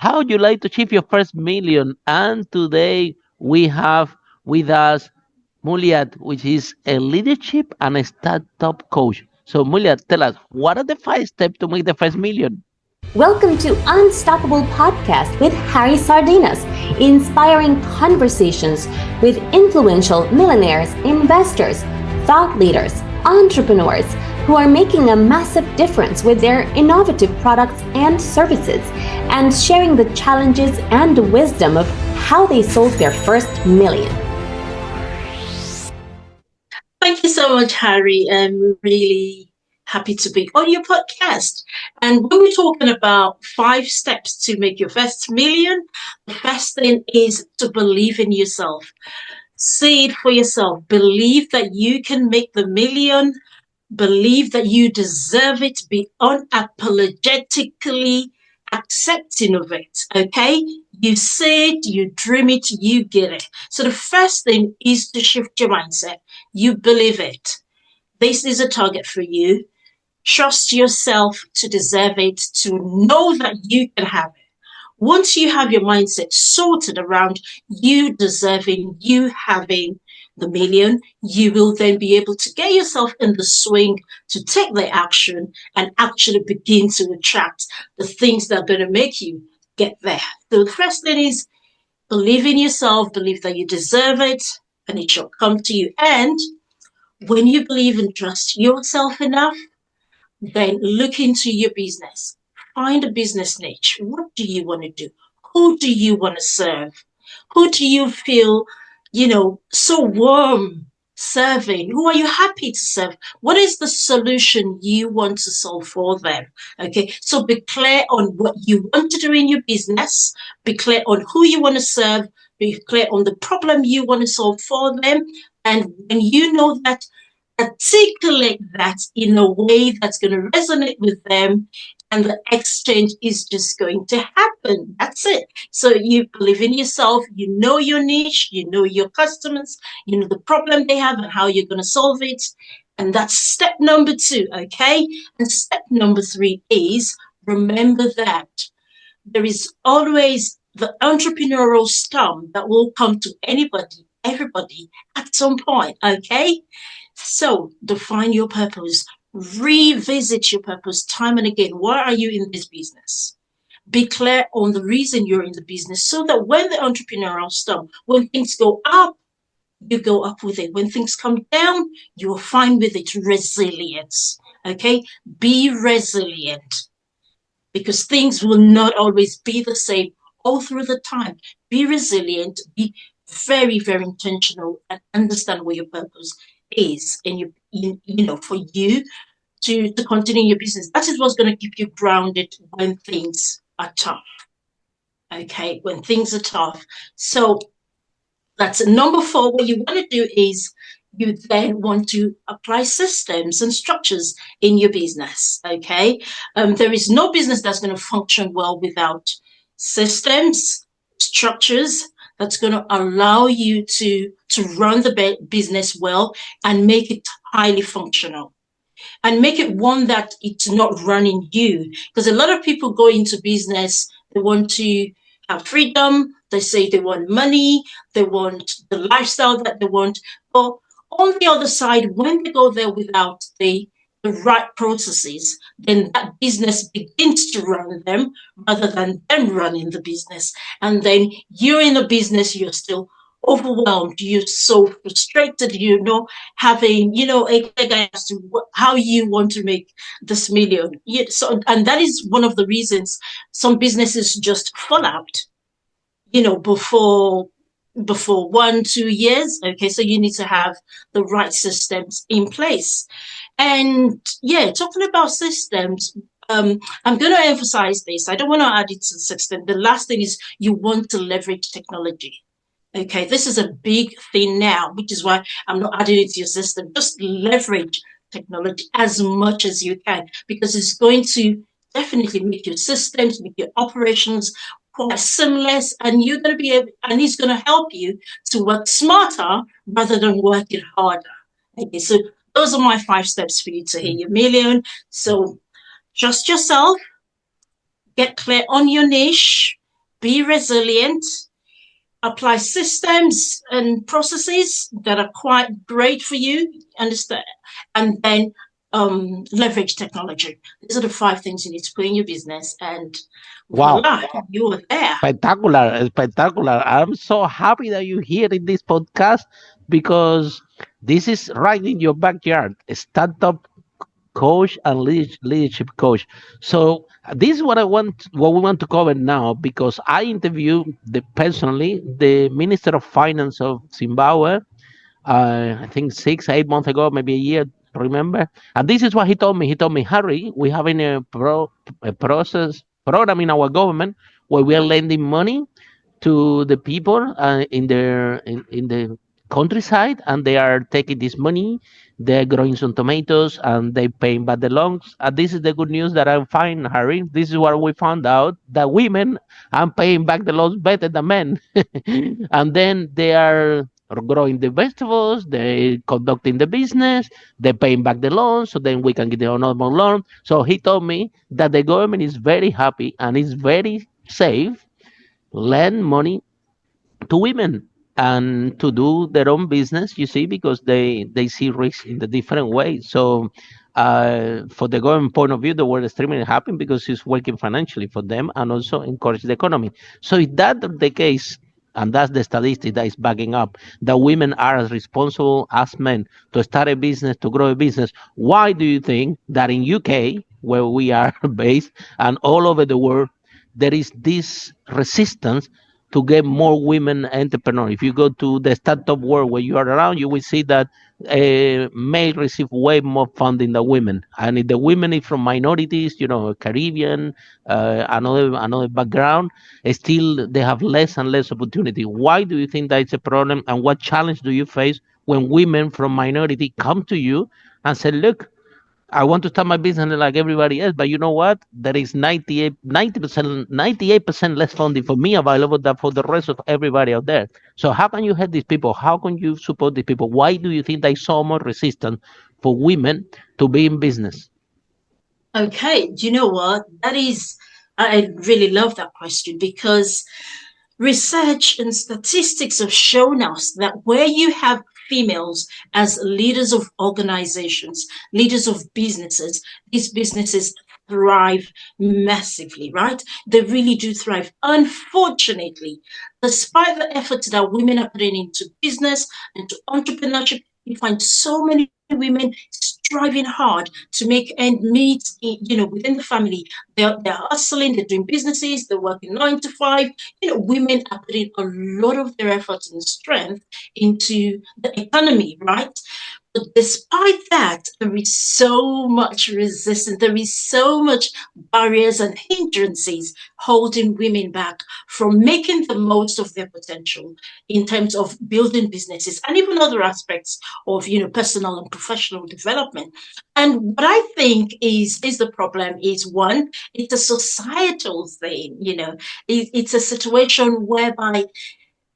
how would you like to achieve your first million? And today we have with us Muliat, which is a leadership and a startup coach. So, Muliat, tell us, what are the 5 steps to make the first million? Welcome to Unstoppable Podcast with Harry Sardinas, inspiring conversations with influential millionaires, investors, thought leaders, entrepreneurs who are making a massive difference with their innovative products and services, and sharing the challenges and wisdom of how they sold their first million. Thank you so much, Harry. I'm really happy to be on your podcast. And when we're talking about 5 steps to make your first million, the first thing is to believe in yourself. See it for yourself. Believe that you can make the million. Believe that you deserve it. Be unapologetically accepting of it. Okay? You say it, you dream it, you get it. So the first thing is to shift your mindset. You believe it. This is a target for you. Trust yourself to deserve it, to know that you can have it. Once you have your mindset sorted around you deserving, you having the million, you will then be able to get yourself in the swing to take the action and actually begin to attract the things that are going to make you get there. So the first thing is believe in yourself, believe that you deserve it, and it shall come to you. And when you believe and trust yourself enough, then look into your business. Find a business niche. What do you want to do? Who do you want to serve? Who do you feel, so warm serving? Who are you happy to serve? What is the solution you want to solve for them? Okay, so be clear on what you want to do in your business. Be clear on who you want to serve. Be clear on the problem you want to solve for them. And when you know that, articulate that in a way that's going to resonate with them, and the exchange is just going to happen. That's it. So you believe in yourself, you know your niche, you know your customers, you know the problem they have and how you're going to solve it. And that's step number 2, okay? And step number 3 is remember that there is always the entrepreneurial storm that will come to anybody, everybody at some point, okay? So define your purpose, revisit your purpose time and again. Why are you in this business? Be clear on the reason you're in the business so that when the entrepreneurial storm, when things go up, you go up with it. When things come down, you're fine with it. Resilience, okay? Be resilient because things will not always be the same all through the time. Be resilient, be very, very intentional and understand what your purpose is, and for you to continue your business. That is what's going to keep you grounded when things are tough. Okay, when things are tough. So that's number 4. What you want to do is you then want to apply systems and structures in your business. Okay, there is no business that's going to function well without systems, structures, that's going to allow you to run the business well and make it highly functional and make it one that it's not running you. Because a lot of people go into business, they want to have freedom, they say they want money, they want the lifestyle that they want. But on the other side, when they go there without the right processes, then that business begins to run them rather than them running the business. And then you're in a business, you're still overwhelmed, you're so frustrated, having, a guy as to how you want to make this million. And that is one of the reasons some businesses just fall out, before 1-2 years. Okay, so you need to have the right systems in place. And talking about systems, I'm going to emphasize this. I don't want to add it to the system. The last thing is you want to leverage technology. Okay, this is a big thing now, which is why I'm not adding it to your system. Just leverage technology as much as you can, because it's going to definitely make your systems, make your operations quite seamless, and you're going to be able, and it's going to help you to work smarter rather than working harder. Okay, so those are my 5 steps for you to hit your million. So trust yourself, get clear on your niche, be resilient, apply systems and processes that are quite great for you, understand, and then leverage technology. These are the 5 things you need to put in your business, and Wow. voila, you are there. Spectacular, spectacular. I'm so happy that you're here in this podcast because this is right in your backyard. A startup coach and leadership coach. So this is what we want to cover now because I interviewed personally the Minister of Finance of Zimbabwe. I think 6, 8 months ago, maybe a year. Remember? And this is what he told me. He told me, Harry, we having a process program in our government where we are lending money to the people in the countryside, and they are taking this money, they're growing some tomatoes, and they paying back the loans. And this is the good news that I find, Harry. This is what we found out, that women are paying back the loans better than men. And then they are growing the vegetables, they conducting the business, they're paying back the loans, so then we can get the normal loan. So he told me that the government is very happy and is very safe lend money to women and to do their own business, you see, because they see risk in the different ways. So for the government point of view, the world extremely happy because it's working financially for them and also encourage the economy. So if that the case, and that's the statistic that is backing up that women are as responsible as men to start a business, to grow a business, why do you think that in UK, where we are based, and all over the world, there is this resistance to get more women entrepreneurs? If you go to the startup world where you are around, you will see that male receive way more funding than women. And if the women is from minorities, Caribbean, another background, still they have less and less opportunity. Why do you think that it's a problem? And what challenge do you face when women from minority come to you and say, look, I want to start my business like everybody else, but you know what? There is 90%, 98% less funding for me available than for the rest of everybody out there. So how can you help these people? How can you support these people? Why do you think there is so much resistance for women to be in business? Okay, do you know what? I really love that question because research and statistics have shown us that where you have females as leaders of organizations, leaders of businesses, these businesses thrive massively, right? They really do thrive. Unfortunately, despite the efforts that women are putting into business and to entrepreneurship, you find so many women striving hard to make end meet, within the family. They're hustling, they're doing businesses, they're working 9 to 5. Women are putting a lot of their efforts and strength into the economy, right? But despite that, there is so much resistance, there is so much barriers and hindrances holding women back from making the most of their potential in terms of building businesses and even other aspects of personal and professional development. And what I think is the problem is, one, it's a societal thing. It's a situation whereby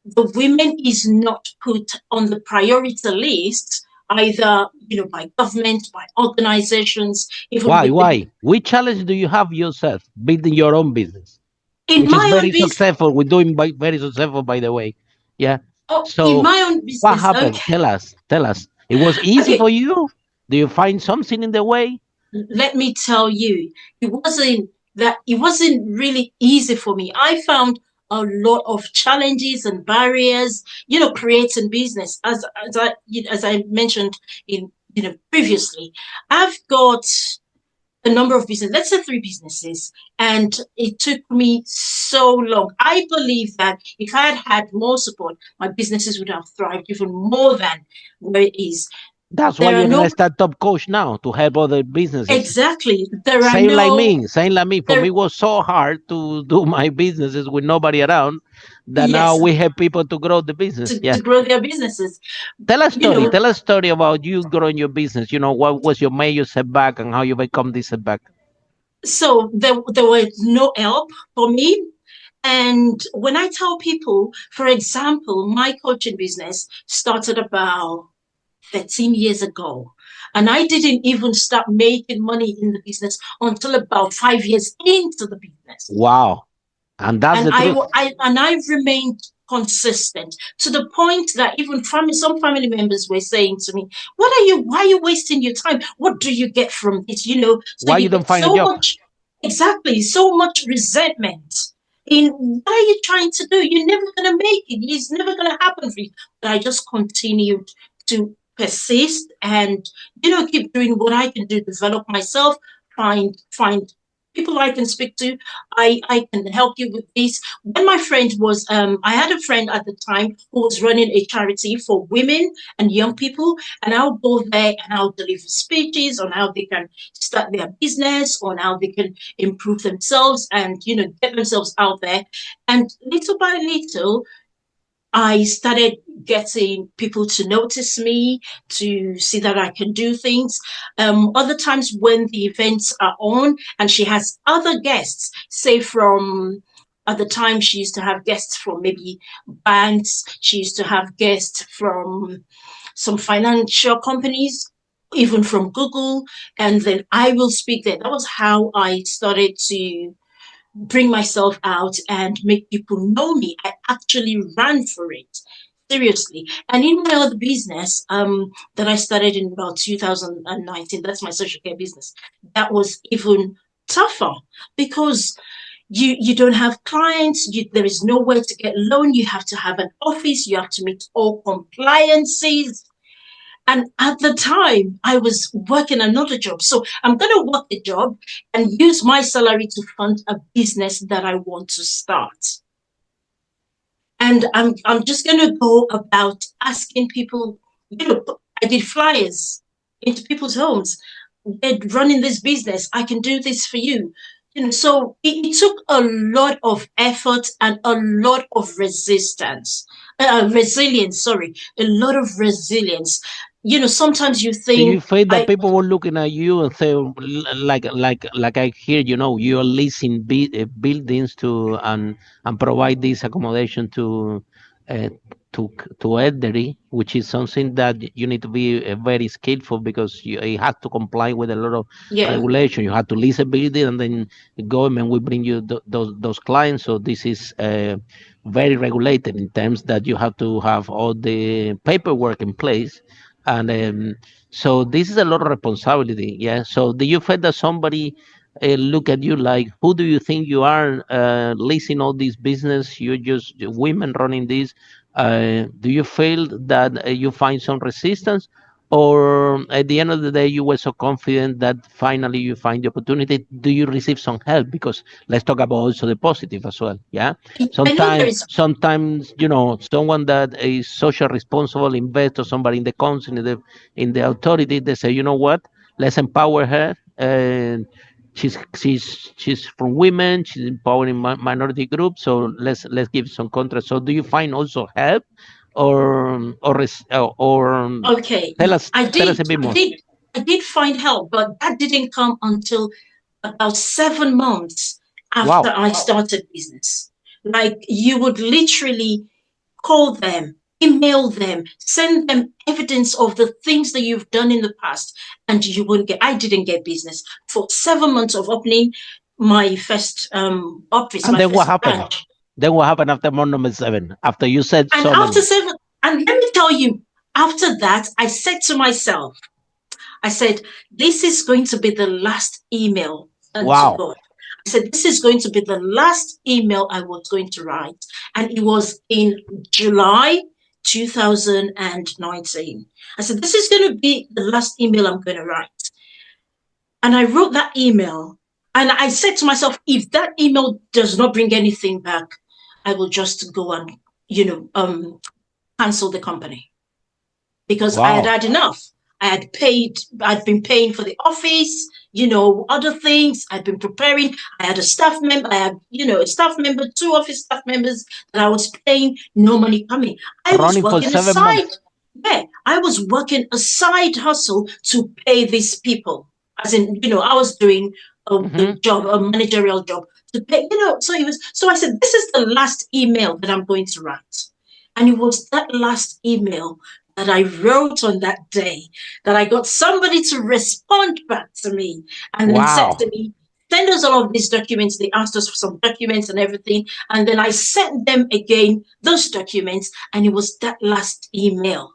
the women is not put on the priority list, either by government, by organizations, even Why? within. Why? Which challenge do you have yourself building your own business, In which is my own very business. successful? We're doing very successful, by the way. Yeah. Oh, in So my own what business. happened? Okay. Tell us. Tell us. It was easy Okay. for you? Do you find something in the way? Let me tell you, it wasn't really easy for me. I found a lot of challenges and barriers, creating business. As I mentioned in previously, I've got a number of businesses, let's say 3 businesses, and it took me so long. I believe that if I had had more support, my businesses would have thrived even more than where it is. That's why There are you're a no startup coach now to help other businesses. exactly. There are Same like no me. Same like me. For me, there. it was so hard to do my businesses with nobody around that now Yes, we help people to grow the business. Yeah. to grow their businesses. Tell a You story. know, Tell a story about you growing your business. What was your major setback and how you become this setback? so there was no help for me. And when I tell people, for example, my coaching business started about 13 years ago. And I didn't even start making money in the business until about 5 years into the business. Wow. And that's And the truth. I remained consistent to the point that even some family members were saying to me, why are you wasting your time? What do you get from it? So Why you you don't get find a so job? much, exactly, so much resentment in what are you trying to do? You're never going to make it. It's never going to happen for you. But I just continued to persist and, keep doing what I can do, develop myself, find people I can speak to. I can help you with this. When my friend was, I had a friend at the time who was running a charity for women and young people, and I'll go there and I'll deliver speeches on how they can start their business, on how they can improve themselves and, get themselves out there. And little by little, I started getting people to notice me, to see that I can do things. Other times when the events are on and she has other guests, say from at the time she used to have guests from maybe banks, she used to have guests from some financial companies, even from Google, and then I will speak there. That was how I started to bring myself out and make people know me. I actually ran for it. Seriously. And in my other business, that I started in about 2019, that's my social care business, that was even tougher because you don't have clients, there is nowhere to get loan, you have to have an office, you have to meet all compliances. And at the time, I was working another job. So I'm going to work a job and use my salary to fund a business that I want to start. And I'm just going to go about asking people, I did flyers into people's homes. We're running this business. I can do this for you. So it took a lot of effort and a lot of resilience, sorry, a lot of resilience. Sometimes you Do you think, feel that people were looking at you and say, like I hear, you're leasing buildings to and provide this accommodation uh, to elderly, which is something that you need to be very skillful because you have to comply with a lot of yeah, regulation. You have to lease a building, and then the government will bring you those clients. So this is very regulated in terms that you have to have all the paperwork in place, and so this is a lot of responsibility. Yeah. So do you feel that somebody look at you like, who do you think you are, leasing all this business? You're just women running this. Do you feel that you find some resistance, or at the end of the day you were so confident that finally you find the opportunity? Do you receive some help? Because let's talk about also the positive as well. Yeah. I know there Sometimes, is. sometimes someone that is social responsible investor, somebody in the council, in the authority, they say, you know what, let's empower her. And she's from women. She's empowering minority groups. So let's give some contrast. So do you find also help, or Okay, tell us I tell us did, a bit I more? did, I did find help, but that didn't come until about 7 months after Wow. I started business. Like you would literally call them, email them, send them evidence of the things that you've done in the past, and you wouldn't get. I didn't get business for 7 months of opening my first office, And my then what first happened? branch. Then what happened after month number 7? After you said And so after many. 7, and let me tell you, after that, I said to myself, I said, this is going to be the last email unto Wow. God. I said, this is going to be the last email I was going to write. And it was in July 2019. I said, this is going to be the last email I'm going to write. And I wrote that email. And I said to myself, if that email does not bring anything back, I will just go and, cancel the company because I had Wow. had enough. I'd been paying for the office, other things. I'd been preparing. I had a staff member, I had, a staff member, two office staff members that I was paying, no money coming. I was Running for working seven aside. months. Yeah, I was working a side hustle to pay these people. As in, I was doing a Hmm. job, a managerial job to pay, so I said, this is the last email that I'm going to write. And it was that last email that I wrote on that day that I got somebody to respond back to me and then said to Wow. me, send us all of these documents. They asked us for some documents and everything. And then I sent them again those documents. And it was that last email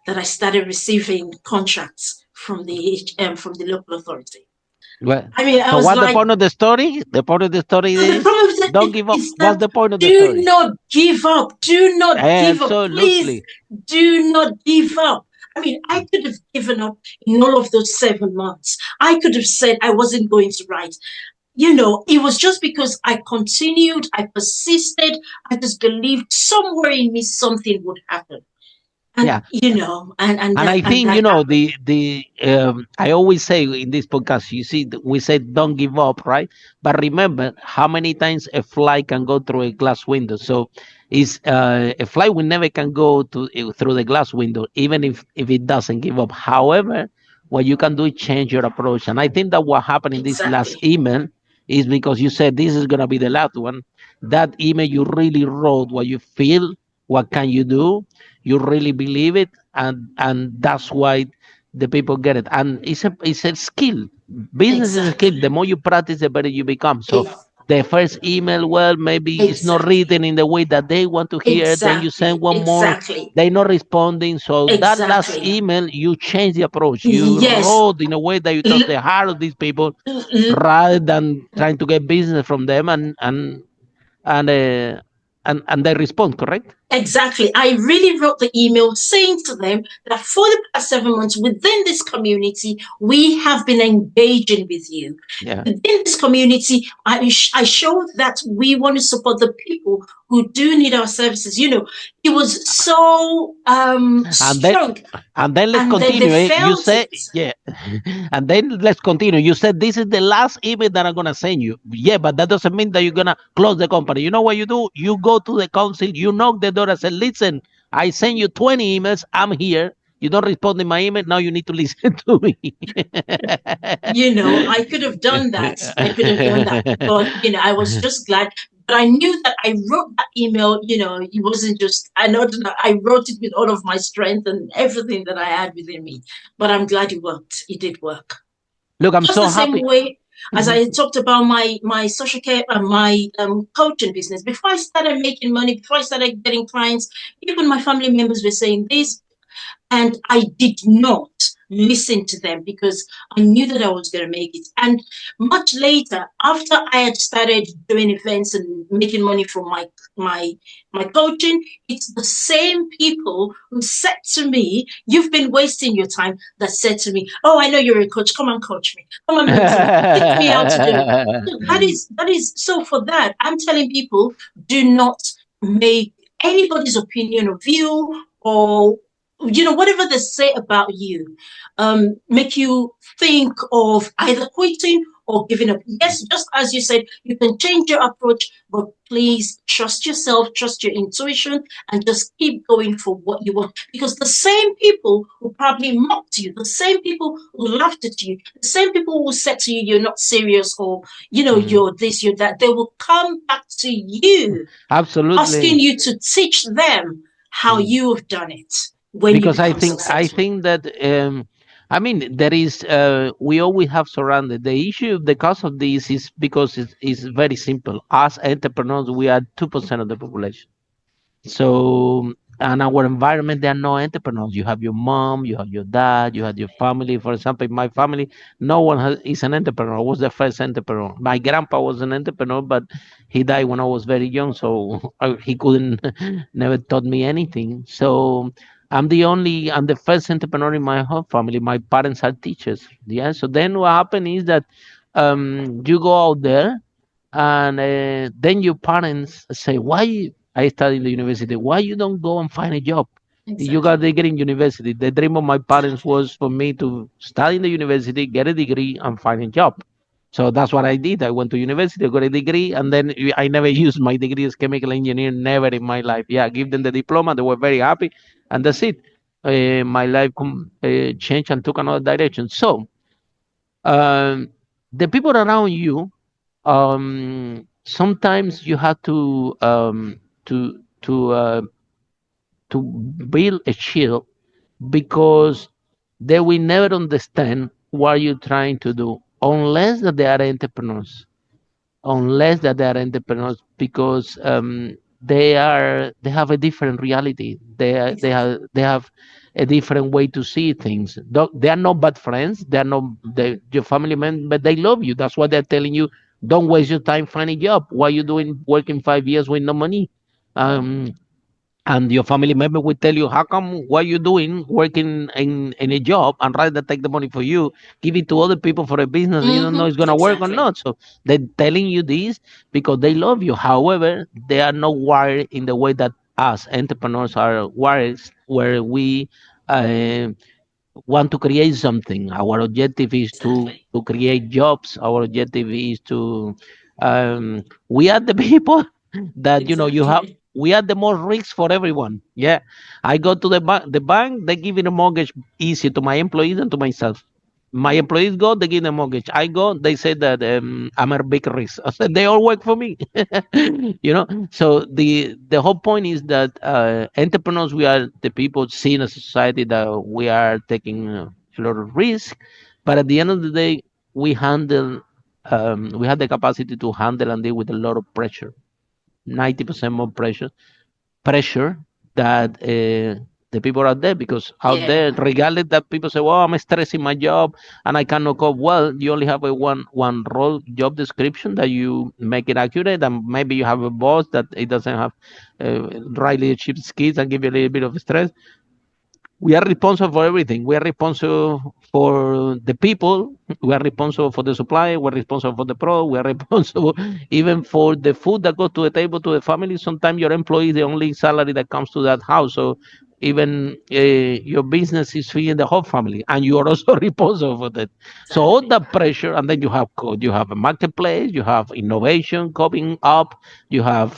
that I started receiving contracts from the local authority. Well, I mean, I so was what's the like, point of the story? The point of the story so the is problem is don't give up. is What's that the point of the do story? not give up. Do not give up. Please Absolutely. do not give up. I mean, I could have given up in all of those 7 months. I could have said I wasn't going to write. It was just because I continued, I persisted, I just believed somewhere in me something would happen. And Yeah. and And that I and think that happened. the I always say in this podcast, you see, we said don't give up, right? But remember how many times a fly can go through a glass window. So is a fly will never can go through the glass window, even if it doesn't give up. However, what you can do is change your approach. And I think that what happened in this last Exactly. email is because you said this is gonna be the last one. That email you really wrote what you feel, what can you do, you really believe it, and that's why the people get it. And it's a skill. Business is a skill. Exactly. The more you practice, the better you become. So Ex- the first email, well, maybe it's not exactly. written in the way that they want to hear. Then you send Exactly. one more, Exactly. they're not responding. So that last Exactly. email, you change the approach. You Yes. wrote in a way that you touch L- the heart of these people l- rather than trying to get business from them, and and they respond, correct? Exactly. I really wrote the email saying to them that for the past 7 months within this community, we have been engaging with you. Yeah. Within this community, I showed that we want to support the people who do need our services. It was so And then strong, and then let's and then they continue. You felt say, it. yeah. And then let's continue. You said this is the last email that I'm gonna send you. Yeah, but that doesn't mean that you're gonna close the company. You know what you do? You go to the council, you knock the door and say, listen, I send you 20 emails, I'm here. You don't respond to my email, now you need to listen to me. I could have done that. I could have done that. But, I was just glad. But I knew that I wrote that email, it wasn't just, I know that I wrote it with all of my strength and everything that I had within me. But I'm glad it worked. It did work. Look, I'm Just so the same happy. way as Mhm. I talked about my social care and my coaching business. Before I started making money, before I started getting clients, even my family members were saying this, and I did not listen to them because I knew that I was going to make it. And much later, after I had started doing events and making money from my my coaching, it's the same people who said to me, "You've been wasting your time." That said to me, "Oh, I know you're a coach. Come and coach me. Come and mentor me. Teach me how to do it." So that is so. For that, I'm telling people, do not make anybody's opinion of you or whatever they say about you make you think of either quitting or giving up. Yes, just as you said, you can change your approach, but please trust yourself, trust your intuition, and just keep going for what you want, because the same people who probably mocked you, the same people who laughed at you, the same people who said to you you're not serious, or Mhm. you're this, you're that, they will come back to you asking Absolutely. you to teach them how Mm. you have done it when you Because I become think I successful. think that I mean there is we always have surrounded the issue. The cause of this is because it's very simple. As entrepreneurs, we are 2% of the population. So, and our environment, there are no entrepreneurs. You have your mom, you have your dad, you have your family. For example, in my family, no one is an entrepreneur. I was the first entrepreneur. My grandpa was an entrepreneur, but he died when I was very young, so he couldn't, never taught me anything. So I'm the first entrepreneur in my whole family. My parents are teachers. Yeah. So then what happened is that you go out there and then your parents say, why I study in the university, why you don't go and find a job? You got a Exactly. degree in university. The dream of my parents was for me to study in the university, get a degree, and find a job. So that's what I did. I went to university, got a degree, and then I never used my degree as chemical engineer, never in my life. Yeah, give them the diploma. They were very happy, and that's it. My life changed and took another direction. So um, the people around you, sometimes you have to build a shield because they will never understand what you're trying to do. unless that they are entrepreneurs, unless that they are entrepreneurs, because they have a different reality. Exactly. They have a different way to see things. They are not bad friends. They are not your family men, but they love you. That's why they're telling you, don't waste your time finding a job. Why you doing working 5 years with no money? Um, and your family member will tell you, how come, what you doing working in a job and rather take the money for you, give it to other people for a business and you don't know it's going to work or Exactly. not. So they're telling you this because they love you. However, they are not wired in the way that us entrepreneurs are wired, where we uh, want to create something. Our objective is Exactly. to create jobs. Our objective is to we are the people that you have. Exactly. We are the most risks for everyone. Yeah, I go to the bank. The bank, they give it a mortgage easy to my employees and to myself. My employees go, they give the mortgage. I go, they say that I'm a big risk. I said they all work for me. So the whole point is that entrepreneurs, we are the people seen as a society that we are taking a lot of risk, but at the end of the day, we handle we have the capacity to handle and deal with a lot of pressure, 90% more pressure that the people out there, because out there, Yeah. regardless that people say, well, I'm stressed in my job and I cannot cope. Well, you only have a one role job description that you make it accurate, and maybe you have a boss that it doesn't have right leadership skills and give you a little bit of stress. We are responsible for everything. We are responsible for the people. We are responsible for the supply. We're responsible for the product. We are responsible even for the food that goes to the table to the family. Sometimes your employee is the only salary that comes to that house. So even your business is feeding the whole family, and you are also responsible for that. So all Exactly. that pressure, and then you have a marketplace, you have innovation coming up, you have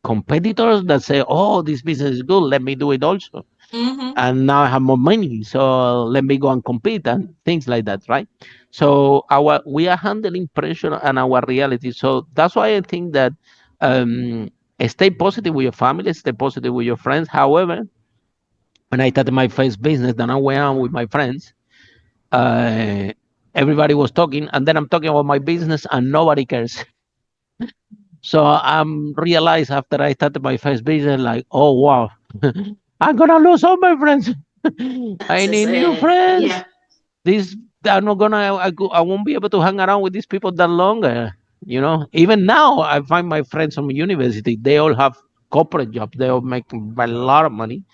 competitors that say, "Oh, this business is good. Let me do it also." Mm-hmm. And now I have more money, so let me go and compete and things like that, right? So our we are handling pressure and our reality. So that's why I think that um, stay positive with your family, stay positive with your friends. However, when I started my first business, then I went on with my friends. Uh, Everybody was talking, and then I'm talking about my business, and nobody cares. So I'm realized after I started my first business, like, oh wow, I'm gonna lose all my friends. That I is need new it. friends. Yeah. This I'm not gonna. I won't be able to hang around with these people that longer. Even now I find my friends from university. They all have corporate jobs. They all make a lot of money,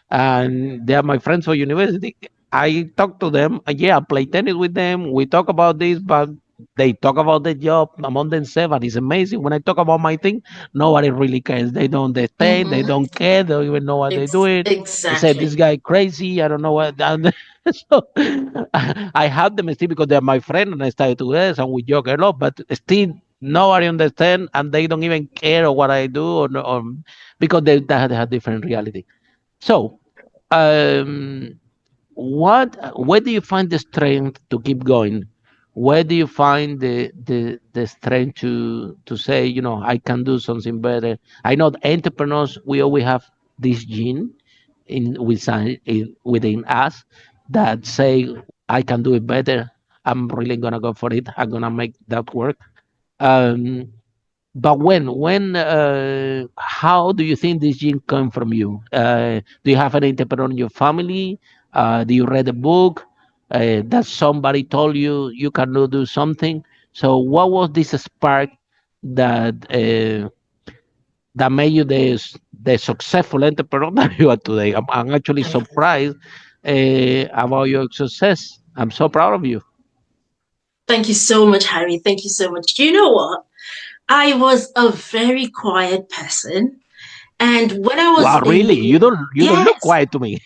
and they are my friends for university. I talk to them. Yeah, I play tennis with them. We talk about this, but they talk about the job among themselves, and it's amazing. When I talk about my thing, nobody really cares. They don't understand. They Mm-hmm. don't care. They don't even know what they're doing. They say this Exactly. guy crazy. I don't know what. And so I have them still because they're my friend, and I started to this, and we joke a lot. But still, nobody understand, and they don't even care what I do, or because they have different reality. So, um, where do you find the strength to keep going? Where do you find the strength to say, I can do something better? I know the entrepreneurs, we always have this gene within us that say, I can do it better. I'm really gonna go for it. I'm gonna make that work. Um, but how do you think this gene come from you? Do you have an entrepreneur in your family? Do you read a book that somebody told you you cannot do something? So what was this spark that that made you the successful entrepreneur that you are today? I'm actually surprised about your success. I'm so proud of you. Thank you so much, Harry. Thank you so much. Do you know what? I was a very quiet person. And when I was Wow, in really? the, You don't look yes, quiet to me.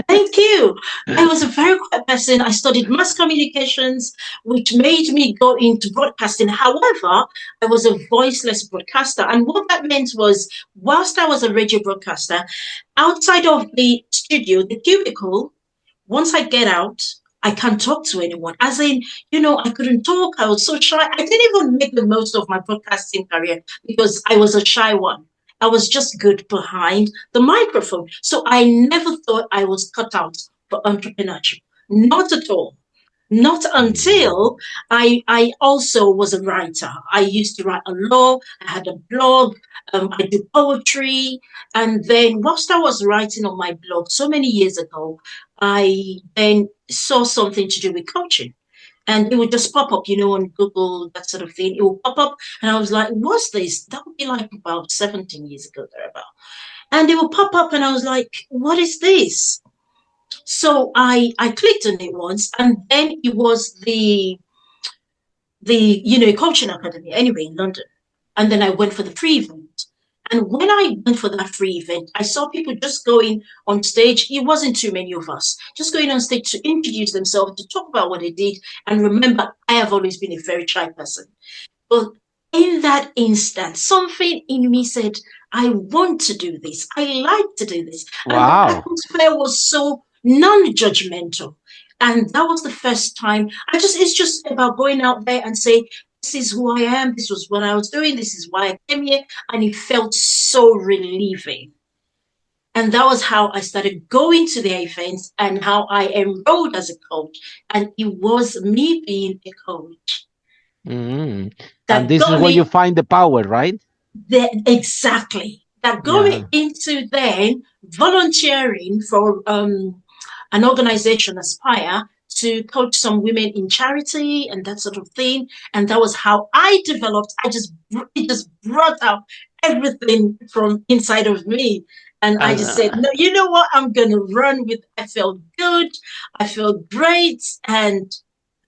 thank you. I was a very quiet person. I studied mass communications, which made me go into broadcasting. However, I was a voiceless broadcaster. And what that meant was, whilst I was a radio broadcaster, outside of the studio, the cubicle, once I get out, I can't talk to anyone. As in, I couldn't talk. I was so shy. I didn't even make the most of my broadcasting career because I was a shy one. I was just good behind the microphone. So I never thought I was cut out for entrepreneurship. Not at all. Not until I also was a writer. I used to write a lot. I had a blog. I do poetry. And then whilst I was writing on my blog so many years ago, I then saw something to do with coaching. And it would just pop up, on Google, that sort of thing. It would pop up. And I was like, what's this? That would be like about 17 years ago, thereabout. And it would pop up and I was like, what is this? So I clicked on it once, and then it was the coaching academy anyway in London. And then I went for the free event. And when I went for that free event, I saw people just going on stage. It wasn't too many of us, just going on stage to introduce themselves, to talk about what they did. And remember, I have always been a very shy person. But in that instant, something in me said, I want to do this. I like to do this. And the Wow. atmosphere was so non-judgmental. And that was the first time it's just about going out there and say, this is who I am. This was what I was doing. This is why I came here. And it felt so relieving. And that was how I started going to the events and how I enrolled as a coach. And it was me being a coach Mm. And that this is got where you me find the power, right? there. Exactly. That got Yeah. me into then volunteering for an organization, Aspire, to coach some women in charity and that sort of thing. And that was how I developed. It just brought out everything from inside of me. And I just said, Uh, no, you know what? I'm going to run with, I felt good. I felt great. And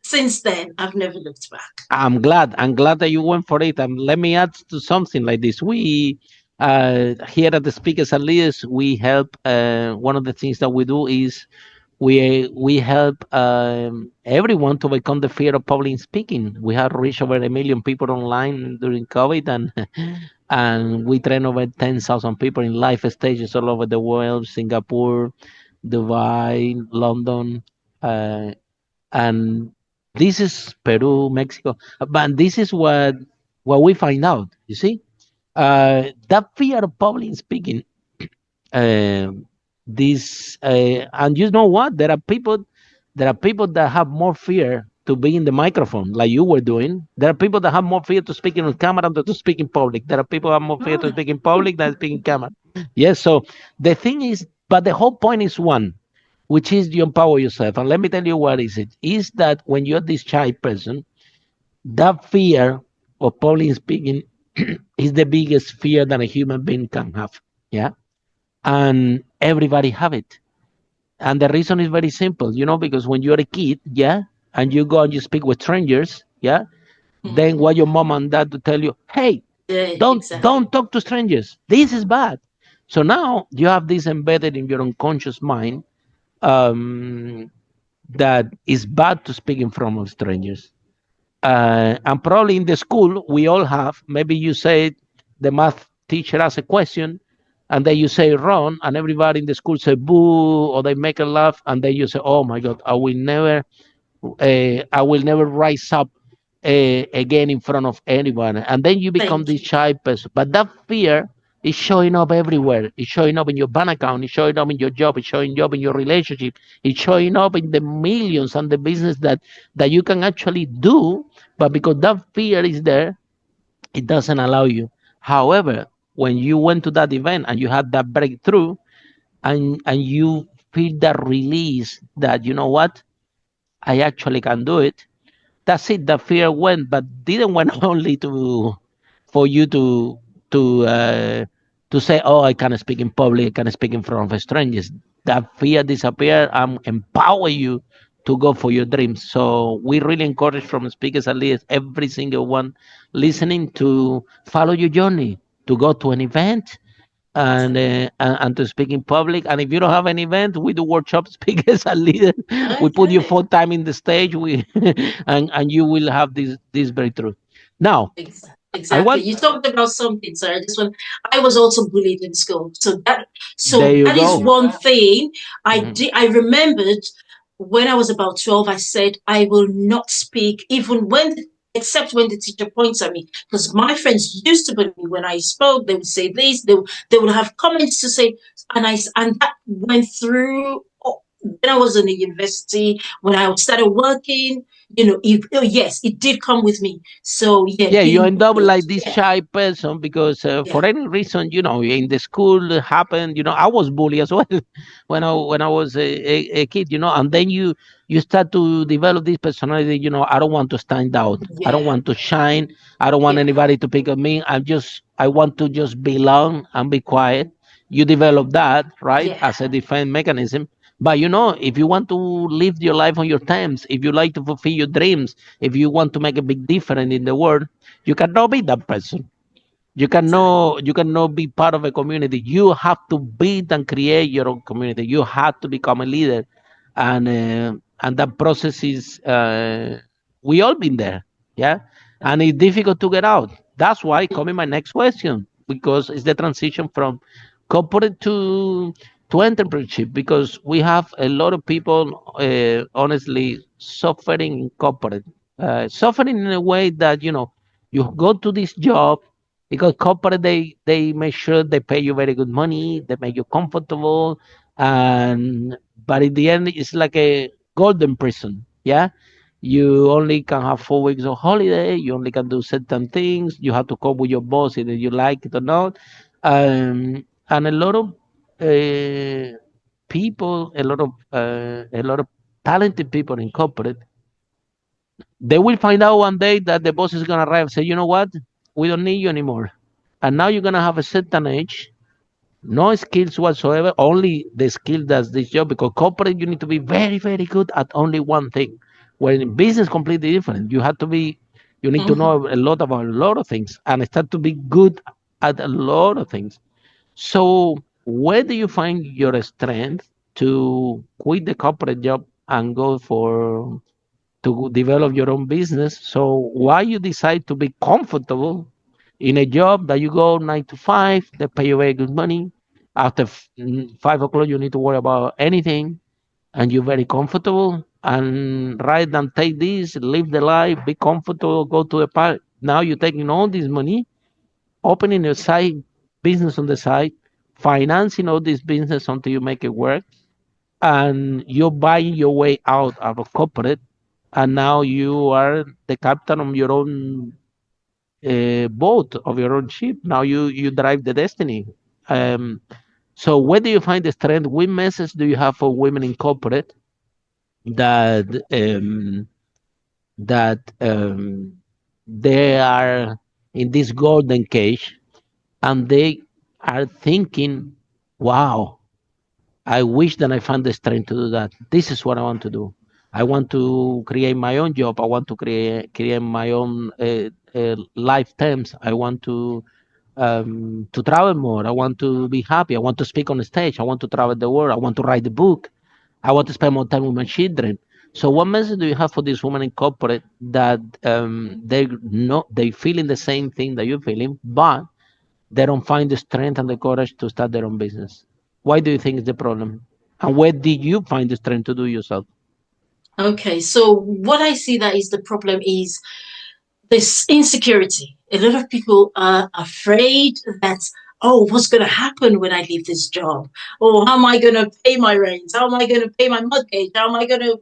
since then, I've never looked back. I'm glad. I'm glad that you went for it. And let me add to something like this. We here at the Speakers and Leaders, we help. One of the things that we do is we help everyone to become the fear of public speaking. We have reached over 1 million people online during COVID, and and we train over 10,000 people in life stages all over the world: Singapore, Dubai, London, and this is Peru, Mexico. But this is what we find out. You see, that fear of public speaking. Um this and you know what? There are people that have more fear to be in the microphone, like you were doing. There are people that have more fear to speak in camera than to speak in public. There are people that have more fear to speak in public than speak in camera. Yes. So the thing is, but the whole point is one, which is you empower yourself. And let me tell you what is it. Is that when you're this shy person, that fear of public speaking is the biggest fear that a human being can have. Yeah. And everybody have it. And the reason is very simple, because when you're a kid, yeah, and you go and you speak with strangers, yeah, then what your mom and dad to tell you, hey, Yeah, don't exactly. talk to strangers. This is bad. So now you have this embedded in your unconscious mind, um, that is bad to speak in front of strangers. And probably in the school, we all have. Maybe you say the math teacher asks a question, and then you say wrong, and everybody in the school say boo, or they make a laugh, and then you say, "Oh my God, I will never rise up again in front of anyone." And then you become Thank this you. shy person. But that fear is showing up everywhere. It's showing up in your bank account. It's showing up in your job. It's showing up in your relationship. It's showing up in the millions and the business that you can actually do. But because that fear is there, it doesn't allow you. However, when you went to that event and you had that breakthrough, and you feel that release that you know what, I actually can do it. That's it. The fear went, but didn't went only to for you to say, "Oh, I can speak in public. I can speak in front of strangers." That fear disappear and empower you to go for your dreams. So we really encourage from speakers and leaders, every single one listening, to follow your journey, to go to an event, and to speak in public. And if you don't have an event, we do workshop speakers and leaders. We put you Okay. full time in the stage. And you will have this breakthrough. Now, I Exactly. want You talked about something, sir. I was also bullied in school. there So you that is go. one thing I Mhm. did. I remembered when I was about 12, I said, I will not speak even except when the teacher points at me. Because my friends used to bully me when I spoke. They would say this, they would have comments to say, and that went through when I was in the university, when I started working, yes, it did come with me. So yeah, Yeah, you being end up bullied. like this Yeah, shy person because yeah, for any reason, in the school it happened. I was bullied as well when I was a kid. And then you start to develop this personality. I don't want to stand out. I don't yeah, want to shine. I don't want yeah, anybody to pick on me. I want to just belong and be quiet. You develop that, right, yeah, as a defense mechanism. But if you want to live your life on your terms, if you like to fulfill your dreams, if you want to make a big difference in the world, you cannot be that person. exactly. You cannot be part of a community. You have to build and create your own community. You have to become a leader, and that process is we all been there, yeah, and it's difficult to get out. That's why coming my next question, because it's the transition from corporate to entrepreneurship, because we have a lot of people honestly suffering in corporate, suffering in a way that you go to this job because corporate they make sure they pay you very good money, they make you comfortable, and but in the end it's like a golden prison. Yeah, you only can have 4 weeks of holiday. You only can do certain things. You have to cope with your boss either you like it or not. And a lot of people, a lot of talented people in corporate, they will find out one day that the boss is gonna arrive and say, you know what, we don't need you anymore. And now you're gonna have a certain age, no skills whatsoever, only the skill does this job, because corporate you need to be very, very good at only one thing. When in business completely different. You need to Mhm. know a lot about a lot of things and start to be good at a lot of things. So where do you find your strength to quit the corporate job and go for to develop your own business? So why you decide to be comfortable in a job that you go 9 to 5, they pay you very good money. After 5 o'clock, you need to worry about anything, and you're very comfortable. And rather than take this, live the life, be comfortable, go to a park. Now you're taking all this money, opening a side business on the side, financing all this business until you make it work, and you're buying your way out of corporate, and now you are the captain of your own boat, of your own ship. Now you drive the destiny. So where do you find the strength? What message do you have for women in corporate that they are in this golden cage and they are thinking, "Wow, I wish that I found the strength to do that. This is what I want to do. I want to create my own job. I want to create my own life terms. I want to travel more. I want to be happy. I want to speak on the stage. I want to travel the world. I want to write the book. I want to spend more time with my children." So, what message do you have for these women in corporate that they feeling the same thing that you're feeling, but they don't find the strength and the courage to start their own business? Why do you think is the problem? And where did you find the strength to do yourself? Okay, so what I see that is the problem is this insecurity. A lot of people are afraid that, oh, what's going to happen when I leave this job? Oh, how am I going to pay my rent? How am I going to pay my mortgage? How am I going to,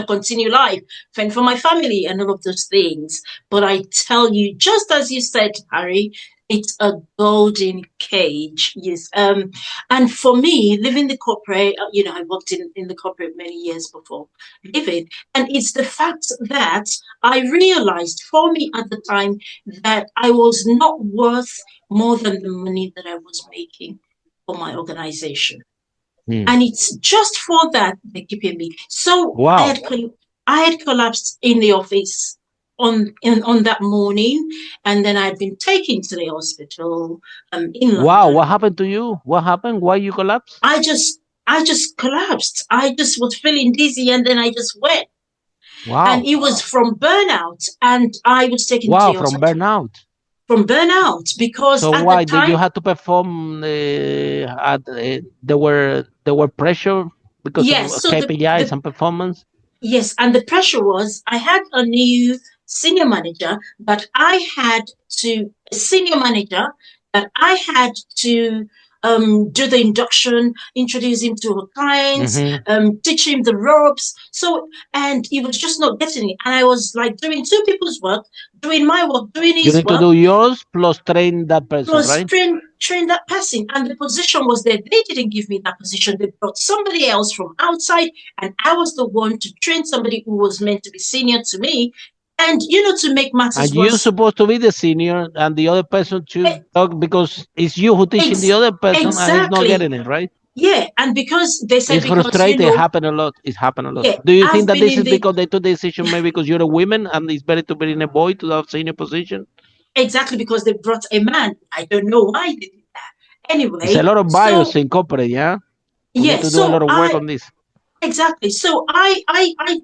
continue life, fend for my family, and all of those things? But I tell you, just as you said, Harry, it's a golden cage. Yes. And for me, living the corporate, I worked in the corporate many years before living, and it's the fact that I realized for me at the time that I was not worth more than the money that I was making for my organization. Hmm. And it's just for that they're keeping me. So Wow. I had collapsed in the office on that morning, and then I'd been taken to the hospital in Wow. London. What happened to you? What happened? Why you collapsed? I just collapsed. I just was feeling dizzy, and then I just went. And Wow. it was from burnout, and I was taken to Wow. the From hospital burnout. from burnout because So at the why did you time, have to perform? There were pressure because of yes. So KPIs and performance. yes, and the pressure was I had a new senior manager that I had to senior manager that I had to do the induction, introduce him to her clients, Hmm. teach him the ropes. So, and he was just not getting it. And I was like doing two people's work, doing my work, doing You his need to work, do yours plus train that person, plus right? train that person. And the position was there. They didn't give me that position. They brought somebody else from outside, and I was the one to train somebody who was meant to be senior to me. And to make And matters you're worse, supposed to be the senior, and the other person should talk because it's you who teaching the ex- other person, and he's not exactly. getting it right. Yeah, and because they said, It's because frustrating. It happen a lot. It's happened a lot. yeah, Do you think I've that been this in is the because they took the decision maybe because you're a woman and it's better to be in a boy to have senior position? exactly because they brought a man. I don't know why they did that. It's a Anyway, lot of bias so in corporate, yeah? We need yeah, to do a lot so of work I on this. exactly. So I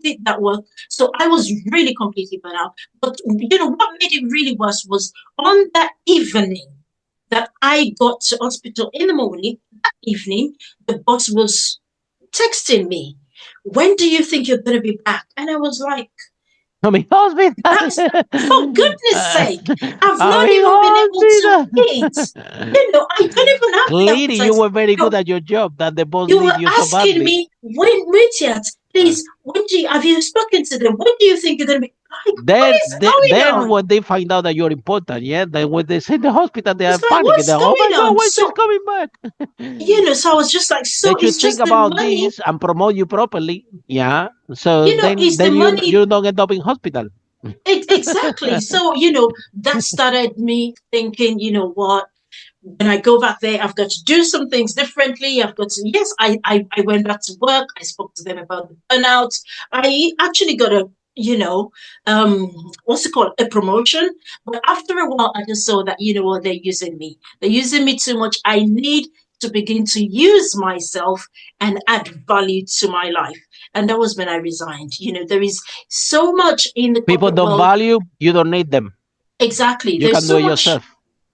did that work. So I was really completely burnt out. But what made it really worse was on that evening that I got to hospital in the morning. That evening, the boss was texting me, "When do you think you're going to be back?" And I was like, I mean, hospital. "That's for goodness sake! I've I not mean, even been able to eat. hospital. I don't even have the Clearly, you appetite." were very good You at your job that the boss you needs were you so asking badly. me, "When, Mutiat, Uh, please, have you spoken to them? When do you think you're going to be?" Like, what is going then on? when they find out that you're important, yeah, then when they say the hospital, they are It's like, panicking. what's They're, oh my going God, on? when she's So, coming back? so I was just like, They so should it's think just the about money, this and promote you properly. Yeah. So then it's the then you money. you don't end up in hospital. Exactly. So, that started me thinking, what? When I go back there, I've got to do some things differently. I've got to, yes, I went back to work. I spoke to them about the burnout. I actually got what's it called? A promotion. But after a while, I just saw that, what, they're using me. They're using me too much. I need to begin to use myself and add value to my life. And that was when I resigned. There is so much in the People corporate don't world. value, you don't need them. Exactly. You There's can do so it much. yourself.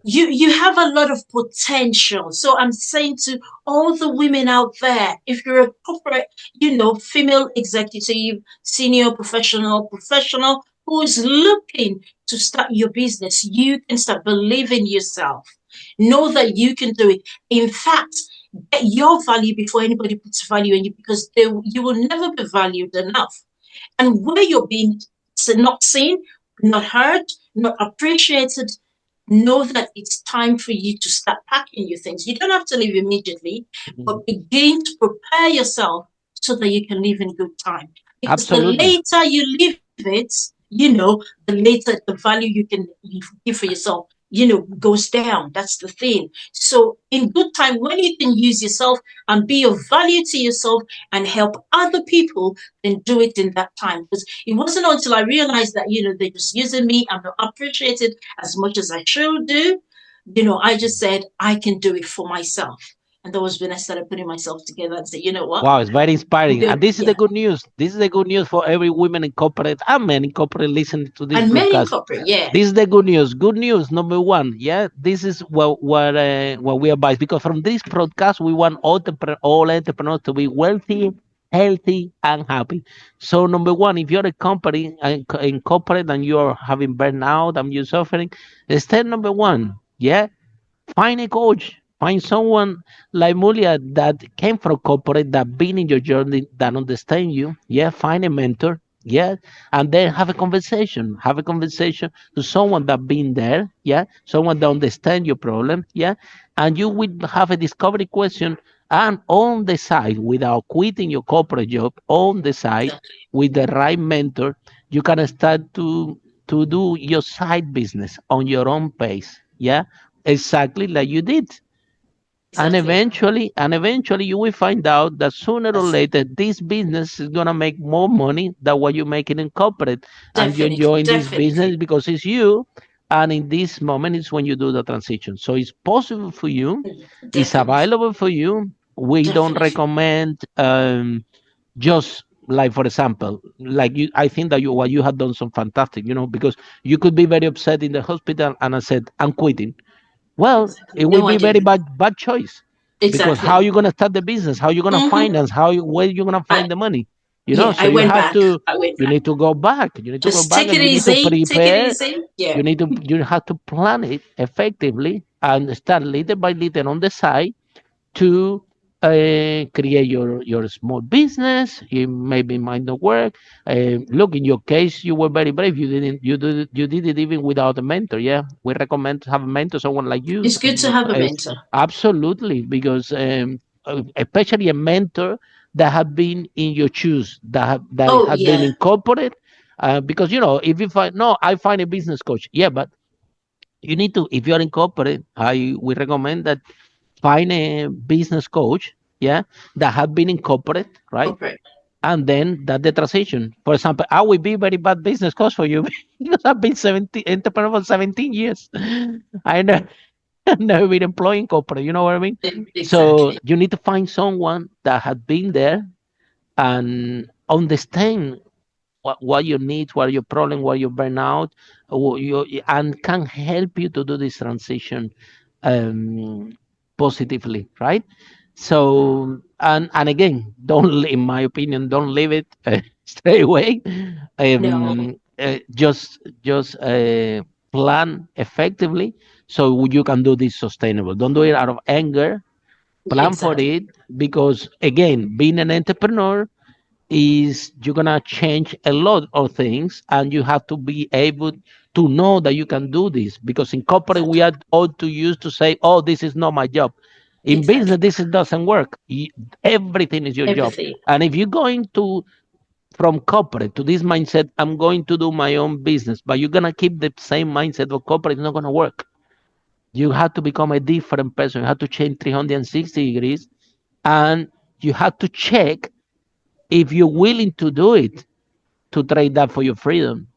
You have a lot of potential. So I'm saying to all the women out there, if you're a corporate, female executive, senior professional who's looking to start your business, you can start believing yourself. Know that you can do it. In fact, get your value before anybody puts value in you, because you will never be valued enough. And where you're being not seen, not heard, not appreciated, know that it's time for you to start packing your things. You don't have to leave immediately, Mhm. but begin to prepare yourself so that you can live in good time. Because the Absolutely. later you live it, the later the value you give for yourself, goes down. That's the thing. So in good time, when you can use yourself and be of value to yourself and help other people, then do it in that time. Because it wasn't until I realized that, they're just using me, I'm not appreciated as much as I should do. I just said, I can do it for myself. And that was when I started putting myself together and say, you know what? Wow, it's very inspiring. And this is the Yeah. good news. This is the good news for every woman in corporate and men in corporate listening to this And men in broadcast. corporate, yeah. This is the good news. Good news number one. Yeah, this is what we advise, because from this broadcast we want all entrepreneurs to be wealthy, healthy, and happy. So number one, if you're a company in corporate and you're having burnout and you're suffering, step number one, yeah, find a coach. Find someone like Mulia that came from corporate, that been in your journey, that understand you. Yeah, find a mentor. Yeah, and then have a conversation. Have a conversation to someone that been there. Yeah, someone that understand your problem. Yeah, and you will have a discovery question. And on the side, without quitting your corporate job, on the side Exactly. with the right mentor, you can start to do your side business on your own pace. Yeah, exactly like you did. And Exactly. eventually you will find out that sooner or That's it. later this business is gonna make more money than what you're making in corporate. And you Definitely. enjoy this business Definitely. because it's you. And in this moment is when you do the transition. So it's possible for you, it's Definitely. available for you. We don't Definitely. recommend just like, for example, like you, I think that what you have done some fantastic, because you could be very upset in the hospital and I said, I'm quitting. Well, Exactly. it will No, I be very didn't. bad choice, because how Exactly. you gonna start the business, how you gonna Mm-hmm. finance, where you gonna I find the money, Yeah, so I you went have back. to, I went you back. need to go back, you need to go Just back take it and you need to easy. Take it prepare. easy. Yeah. You have to plan it effectively and start little by little on the side, to create your small business. It maybe might not work. Look, in your case, you were very brave. You did it even without a mentor. Yeah, we recommend to have a mentor, someone like you. It's good to have a mentor. Absolutely, because especially a mentor that have been in your shoes, that Oh have been yeah, incorporated. Because if you find no, I find a business coach. Yeah, but you need to, if you're in corporate, I we recommend that find a business coach, yeah, that have been in corporate, right? corporate. And then that the transition. For example, I will be very bad business coach for you because I've been 17 entrepreneur for 17 years. I know. I've never been employed in corporate. You know what I mean? So Exactly. you need to find someone that had been there and understand what your needs, what your problem, what your burnout, and can help you to do this transition um, positively, right? So, and again, don't, in my opinion, don't leave it straight away. No, Just plan effectively so you can do this sustainable. Don't do it out of anger. Plan for exactly, it because, again, being an entrepreneur is you're gonna change a lot of things, and you have to be able to know that you can do this, because in corporate we exactly, are all too used to say, oh, this is not my job. In business exactly. doesn't work. Everything is your job. Everything. And if you're going to from corporate to this mindset, I'm going to do my own business, but you're gonna keep the same mindset of corporate, it's not gonna work. You have to become a different person. You have to change 360 degrees, and you have to check if you're willing to do it, to trade that for your freedom.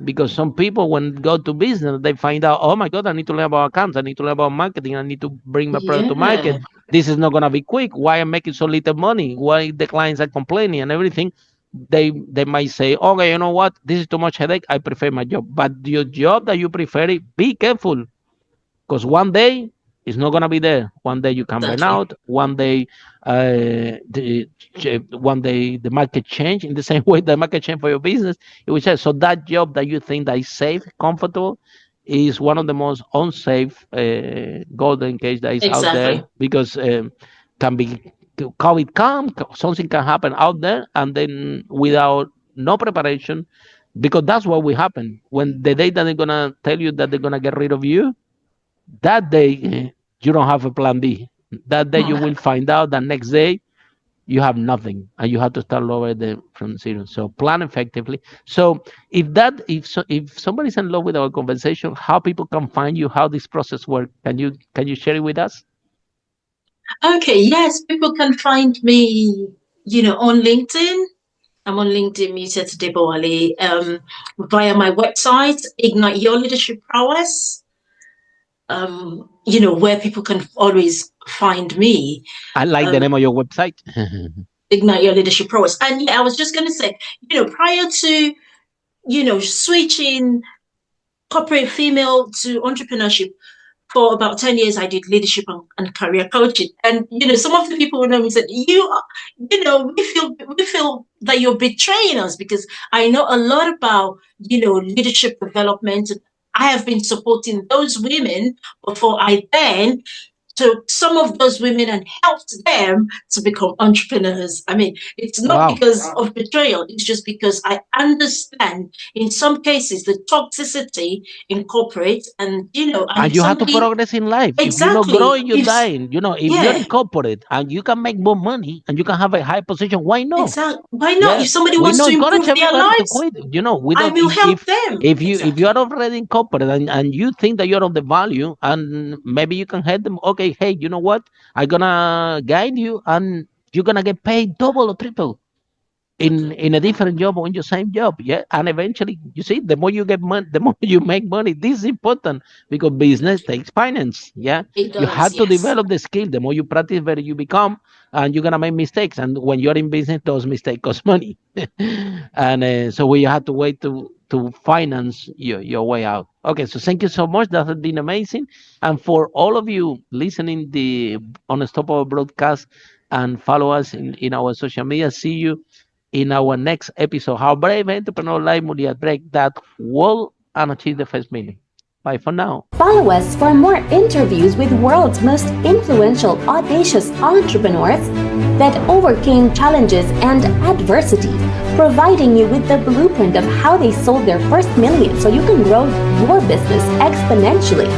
Because some people, when go to business, they find out, oh my God, I need to learn about accounts, I need to learn about marketing, I need to bring my product to market. Yeah, This is not gonna be quick. Why I'm making so little money? Why the clients are complaining and everything? They might say, okay, you know what? This is too much headache. I prefer my job. But your job that you prefer, it, be careful, because one day it's not gonna be there. One day you can burn exactly, out. One day, one day the market change in the same way the market change for your business. It will change. So that job that you think that is safe, comfortable, is one of the most unsafe golden cage that is out there, exactly. because can be COVID come, something can happen out there, and then without no preparation, because that's what will happen when the day that they're gonna tell you that they're gonna get rid of you, that day you don't have a plan B. That day you will find out that next day you have nothing and you have to start over from zero. So plan effectively. So if somebody's in love with our conversation, how people can find you, how this process works, can you share it with us? Okay, yes, people can find me, on LinkedIn. I'm on LinkedIn, Mutiat Adebowale, via my website, Ignite Your Leadership Prowess, where people can always find me, I like the um, name of your website. Ignite Your Leadership Prowess. And yeah, I was just going to say, prior to, switching corporate female to entrepreneurship, for about 10 years, I did leadership and career coaching. And, some of the people who know me said, we feel that you're betraying us, because I know a lot about, leadership development. I have been supporting those women before I then took some of those women and helped them to become entrepreneurs. I mean, it's not Wow. because of betrayal, it's just because I understand in some cases the toxicity in corporate, and and And if you have to somebody progress in life. If you're not exactly growing, you're if dying. If you're in yeah, corporate and you can make more money and you can have a high position, why not? exactly, why not? Yeah, If somebody we wants don't to encourage improve their everybody to lives, quit. We I don't. will help them. If you Exactly. are already in corporate, and you think that you're of the value, and maybe you can help them. Okay, hey, you know what? I'm gonna guide you, and you're gonna get paid double or triple in a different job or in your same job. Yeah, and eventually, you see, the more you get money, the more you make money. This is important because business takes finance. Yeah, It you does, have to yes. develop the skill. The more you practice, better you become, and you're gonna make mistakes. And when you're in business, those mistakes cost money, and so we have to wait to finance your way out. Okay, so thank you so much. That has been amazing. And for all of you listening the Unstoppable broadcast, and follow us in our social media. See you in our next episode. How brave entrepreneur life Mutiat break that wall and achieve the first million. Bye for now. Follow us for more interviews with world's most influential, audacious entrepreneurs that overcame challenges and adversity, providing you with the blueprint of how they sold their first million so you can grow your business exponentially.